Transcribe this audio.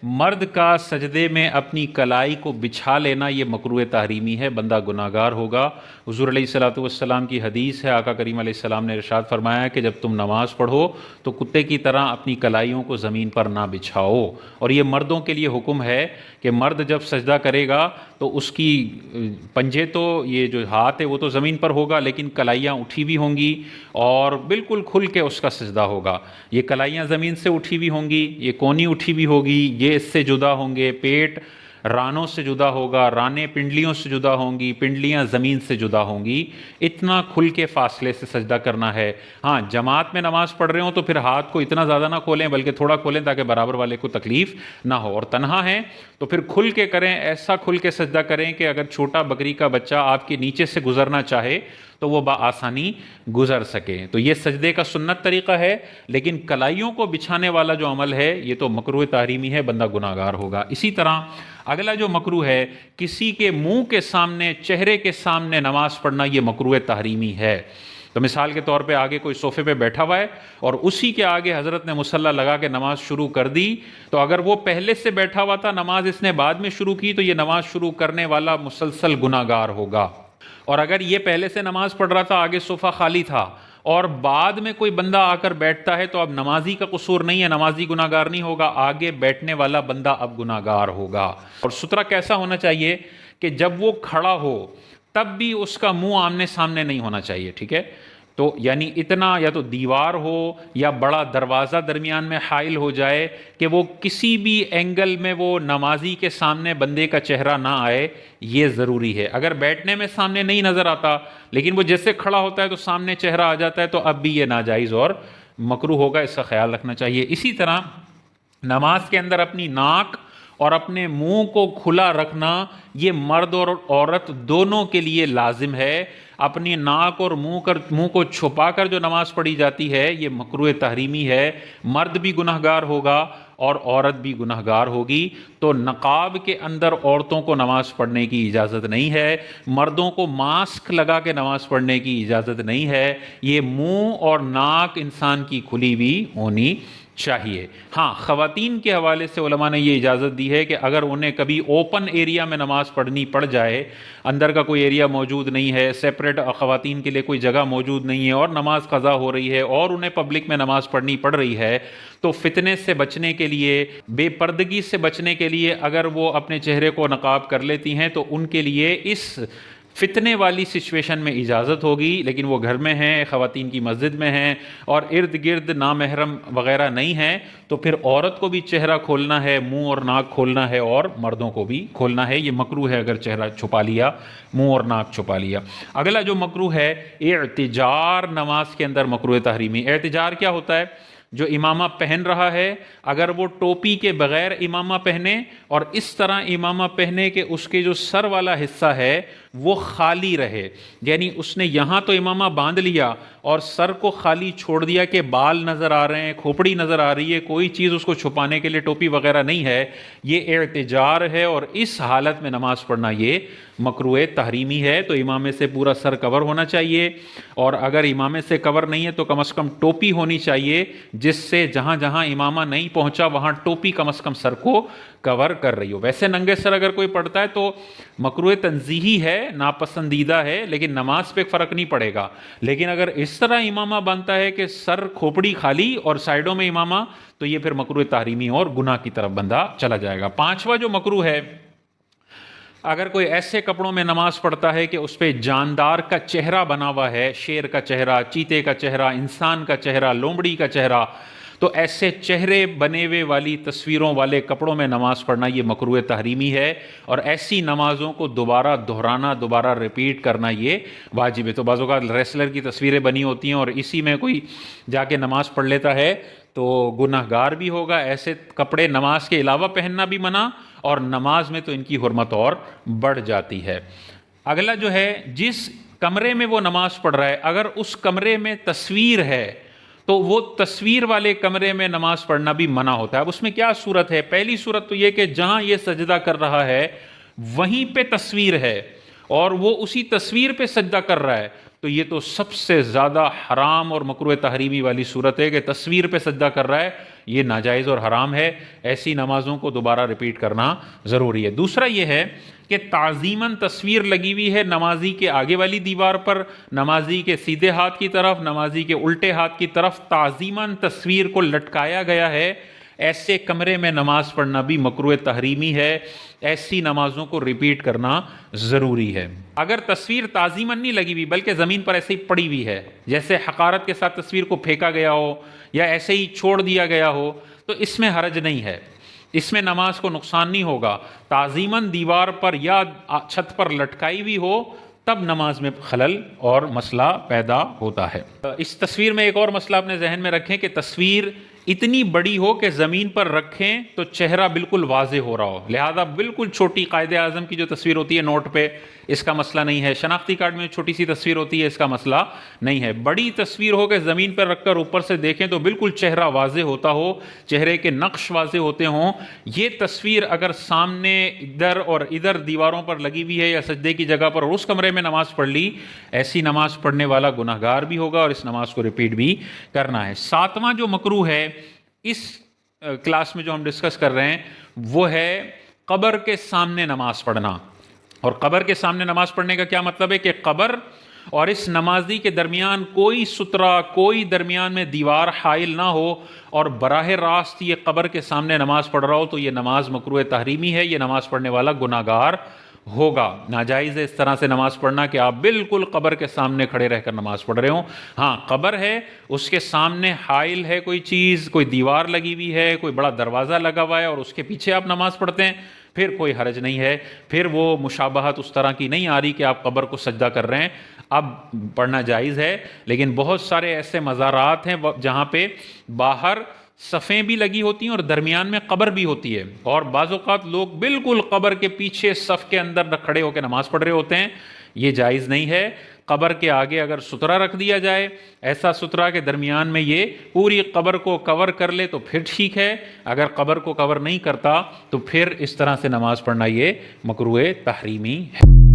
مرد کا سجدے میں اپنی کلائی کو بچھا لینا یہ مکروہ تحریمی ہے، بندہ گناہگار ہوگا۔ حضور علیہ الصلوۃ والسلام کی حدیث ہے، آقا کریم علیہ السلام نے ارشاد فرمایا کہ جب تم نماز پڑھو تو کتے کی طرح اپنی کلائیوں کو زمین پر نہ بچھاؤ۔ اور یہ مردوں کے لیے حکم ہے کہ مرد جب سجدہ کرے گا تو اس کی پنجے تو یہ جو ہاتھ ہے وہ تو زمین پر ہوگا، لیکن کلائیاں اٹھی بھی ہوں گی اور بالکل کھل کے اس کا سجدہ ہوگا۔ یہ کلائیاں زمین سے اٹھی بھی ہوں گی، یہ کونی اٹھی بھی ہوگی، یہ اس سے جدا ہوں گے، پیٹ رانوں سے جدا ہوگا، رانے پنڈلیوں سے جدا ہوں گی، پنڈلیاں زمین سے جدا ہوں گی۔ اتنا کھل کے فاصلے سے سجدہ کرنا ہے۔ ہاں جماعت میں نماز پڑھ رہے ہوں تو پھر ہاتھ کو اتنا زیادہ نہ کھولیں، بلکہ تھوڑا کھولیں تاکہ برابر والے کو تکلیف نہ ہو، اور تنہا ہیں تو پھر کھل کے کریں، ایسا کھل کے سجدہ کریں کہ اگر چھوٹا بکری کا بچہ آپ کے نیچے سے گزرنا چاہے تو وہ بآسانی گزر سکے۔ تو یہ سجدے کا سنت طریقہ ہے، لیکن کلائیوں کو بچھانے والا جو عمل ہے یہ تو مکروہ تحریمی ہے، بندہ گناہگار ہوگا۔ اسی طرح اگلا جو مکروہ ہے، کسی کے منہ کے سامنے، چہرے کے سامنے نماز پڑھنا یہ مکروہ تحریمی ہے۔ تو مثال کے طور پہ آگے کوئی صوفے پہ بیٹھا ہوا ہے اور اسی کے آگے حضرت نے مصلی لگا کے نماز شروع کر دی، تو اگر وہ پہلے سے بیٹھا ہوا تھا، نماز اس نے بعد میں شروع کی، تو یہ نماز شروع کرنے والا مسلسل گناہگار ہوگا۔ اور اگر یہ پہلے سے نماز پڑھ رہا تھا، آگے صوفہ خالی تھا، اور بعد میں کوئی بندہ آ کر بیٹھتا ہے، تو اب نمازی کا قصور نہیں ہے، نمازی گناہگار نہیں ہوگا، آگے بیٹھنے والا بندہ اب گناہگار ہوگا۔ اور سترہ کیسا ہونا چاہیے کہ جب وہ کھڑا ہو تب بھی اس کا منہ آمنے سامنے نہیں ہونا چاہیے، ٹھیک ہے؟ تو یعنی اتنا یا تو دیوار ہو یا بڑا دروازہ درمیان میں حائل ہو جائے کہ وہ کسی بھی اینگل میں وہ نمازی کے سامنے بندے کا چہرہ نہ آئے، یہ ضروری ہے۔ اگر بیٹھنے میں سامنے نہیں نظر آتا لیکن وہ جیسے کھڑا ہوتا ہے تو سامنے چہرہ آ جاتا ہے، تو اب بھی یہ ناجائز اور مکروہ ہوگا، اس کا خیال رکھنا چاہیے۔ اسی طرح نماز کے اندر اپنی ناک اور اپنے منہ کو کھلا رکھنا یہ مرد اور عورت دونوں کے لیے لازم ہے۔ اپنی ناک اور منہ کو چھپا کر جو نماز پڑھی جاتی ہے یہ مکروہ تحریمی ہے، مرد بھی گناہگار ہوگا اور عورت بھی گناہگار ہوگی۔ تو نقاب کے اندر عورتوں کو نماز پڑھنے کی اجازت نہیں ہے، مردوں کو ماسک لگا کے نماز پڑھنے کی اجازت نہیں ہے، یہ منہ اور ناک انسان کی کھلی بھی ہونی چاہیے۔ ہاں خواتین کے حوالے سے علماء نے یہ اجازت دی ہے کہ اگر انہیں کبھی اوپن ایریا میں نماز پڑھنی پڑ جائے، اندر کا کوئی ایریا موجود نہیں ہے، سیپریٹ خواتین کے لیے کوئی جگہ موجود نہیں ہے اور نماز قضا ہو رہی ہے اور انہیں پبلک میں نماز پڑھنی پڑ رہی ہے، تو فتنے سے بچنے کے لیے، بے پردگی سے بچنے کے لیے اگر وہ اپنے چہرے کو نقاب کر لیتی ہیں تو ان کے لیے اس فتنے والی سچویشن میں اجازت ہوگی، لیکن وہ گھر میں ہیں، خواتین کی مسجد میں ہیں اور ارد گرد نامحرم وغیرہ نہیں ہیں، تو پھر عورت کو بھی چہرہ کھولنا ہے، منہ اور ناک کھولنا ہے، اور مردوں کو بھی کھولنا ہے۔ یہ مکروہ ہے اگر چہرہ چھپا لیا، منہ اور ناک چھپا لیا۔ اگلا جو مکروہ ہے، اعتجار نماز کے اندر مکروہ تحریمی۔ اعتجار کیا ہوتا ہے؟ جو امامہ پہن رہا ہے اگر وہ ٹوپی کے بغیر امامہ پہنے اور اس طرح امامہ پہنے کہ اس کے جو سر والا حصہ ہے وہ خالی رہے، یعنی اس نے یہاں تو امامہ باندھ لیا اور سر کو خالی چھوڑ دیا کہ بال نظر آ رہے ہیں، کھوپڑی نظر آ رہی ہے، کوئی چیز اس کو چھپانے کے لیے ٹوپی وغیرہ نہیں ہے، یہ اعتجار ہے، اور اس حالت میں نماز پڑھنا یہ مکروہ تحریمی ہے۔ تو امامے سے پورا سر کور ہونا چاہیے، اور اگر امامے سے کور نہیں ہے تو کم از کم ٹوپی ہونی چاہیے، جس سے جہاں جہاں امامہ نہیں پہنچا وہاں ٹوپی کم از کم سر کو کور کر رہی ہو۔ ویسے ننگے سر اگر کوئی پڑھتا ہے تو مکروہ تنزیہی ہے، ناپسندیدہ ہے، لیکن نماز پہ فرق نہیں پڑے گا۔ لیکن اگر اس طرح امامہ بنتا ہے کہ سر کھوپڑی خالی اور سائیڈوں میں امامہ، تو یہ پھر مکروہ تحریمی اور گناہ کی طرف بندہ چلا جائے گا۔ پانچواں جو مکروہ ہے، اگر کوئی ایسے کپڑوں میں نماز پڑھتا ہے کہ اس پہ جاندار کا چہرہ بنا ہوا ہے، شیر کا چہرہ، چیتے کا چہرہ، انسان کا چہرہ، لومڑی کا چہرہ، تو ایسے چہرے بنے ہوئے والی تصویروں والے کپڑوں میں نماز پڑھنا یہ مکروہ تحریمی ہے، اور ایسی نمازوں کو دوبارہ دہرانا، دوبارہ ریپیٹ کرنا یہ واجب ہے۔ تو بعض اوقات ریسلر کی تصویریں بنی ہوتی ہیں اور اسی میں کوئی جا کے نماز پڑھ لیتا ہے تو گناہگار بھی ہوگا۔ ایسے کپڑے نماز کے علاوہ پہننا بھی منع، اور نماز میں تو ان کی حرمت اور بڑھ جاتی ہے۔ اگلا جو ہے، جس کمرے میں وہ نماز پڑھ رہا ہے اگر اس کمرے میں تصویر ہے تو وہ تصویر والے کمرے میں نماز پڑھنا بھی منع ہوتا ہے۔ اب اس میں کیا صورت ہے؟ پہلی صورت تو یہ کہ جہاں یہ سجدہ کر رہا ہے وہیں پہ تصویر ہے اور وہ اسی تصویر پہ سجدہ کر رہا ہے، تو یہ تو سب سے زیادہ حرام اور مکروہ تحریمی والی صورت ہے کہ تصویر پہ سجدہ کر رہا ہے، یہ ناجائز اور حرام ہے۔ ایسی نمازوں کو دوبارہ ریپیٹ کرنا ضروری ہے۔ دوسرا یہ ہے کہ تعظیماً تصویر لگی ہوئی ہے نمازی کے آگے والی دیوار پر، نمازی کے سیدھے ہاتھ کی طرف، نمازی کے الٹے ہاتھ کی طرف تعظیماً تصویر کو لٹکایا گیا ہے، ایسے کمرے میں نماز پڑھنا بھی مکروہ تحریمی ہے۔ ایسی نمازوں کو ریپیٹ کرنا ضروری ہے۔ اگر تصویر تعظیماً نہیں لگی ہوئی بلکہ زمین پر ایسے ہی پڑی ہوئی ہے، جیسے حقارت کے ساتھ تصویر کو پھینکا گیا ہو یا ایسے ہی چھوڑ دیا گیا ہو، تو اس میں حرج نہیں ہے، اس میں نماز کو نقصان نہیں ہوگا۔ تعظیماً دیوار پر یا چھت پر لٹکائی ہوئی ہو تب نماز میں خلل اور مسئلہ پیدا ہوتا ہے۔ اس تصویر میں ایک اور مسئلہ اپنے ذہن میں رکھیں کہ تصویر اتنی بڑی ہو کہ زمین پر رکھیں تو چہرہ بالکل واضح ہو رہا ہو، لہذا بالکل چھوٹی قائد اعظم کی جو تصویر ہوتی ہے نوٹ پہ، اس کا مسئلہ نہیں ہے۔ شناختی کارڈ میں چھوٹی سی تصویر ہوتی ہے، اس کا مسئلہ نہیں ہے۔ بڑی تصویر ہو کہ زمین پر رکھ کر اوپر سے دیکھیں تو بالکل چہرہ واضح ہوتا ہو، چہرے کے نقش واضح ہوتے ہوں، یہ تصویر اگر سامنے ادھر اور ادھر دیواروں پر لگی ہوئی ہے یا سجدے کی جگہ پر اور اس کمرے میں نماز پڑھ لی، ایسی نماز پڑھنے والا گناہگار بھی ہوگا اور اس نماز کو ریپیٹ بھی کرنا ہے۔ ساتواں جو مکروہ ہے اس کلاس میں جو ہم ڈسکس کر رہے ہیں وہ ہے قبر کے سامنے نماز پڑھنا۔ اور قبر کے سامنے نماز پڑھنے کا کیا مطلب ہے کہ قبر اور اس نمازی کے درمیان کوئی سترہ، کوئی درمیان میں دیوار حائل نہ ہو اور براہ راست یہ قبر کے سامنے نماز پڑھ رہا ہو، تو یہ نماز مکروہ تحریمی ہے، یہ نماز پڑھنے والا گناہگار ہوگا۔ ناجائز ہے اس طرح سے نماز پڑھنا کہ آپ بالکل قبر کے سامنے کھڑے رہ کر نماز پڑھ رہے ہوں۔ ہاں، قبر ہے، اس کے سامنے حائل ہے کوئی چیز، کوئی دیوار لگی ہوئی ہے، کوئی بڑا دروازہ لگا ہوا ہے اور اس کے پیچھے آپ نماز پڑھتے ہیں، پھر کوئی حرج نہیں ہے، پھر وہ مشابہت اس طرح کی نہیں آ رہی کہ آپ قبر کو سجدہ کر رہے ہیں، اب پڑھنا جائز ہے۔ لیکن بہت سارے ایسے مزارات ہیں جہاں پہ باہر صفیں بھی لگی ہوتی ہیں اور درمیان میں قبر بھی ہوتی ہے، اور بعض اوقات لوگ بالکل قبر کے پیچھے صف کے اندر کھڑے ہو کے نماز پڑھ رہے ہوتے ہیں، یہ جائز نہیں ہے۔ قبر کے آگے اگر سترہ رکھ دیا جائے، ایسا سترہ کے درمیان میں یہ پوری قبر کو کور کر لے تو پھر ٹھیک ہے، اگر قبر کو کور نہیں کرتا تو پھر اس طرح سے نماز پڑھنا یہ مکروہ تحریمی ہے۔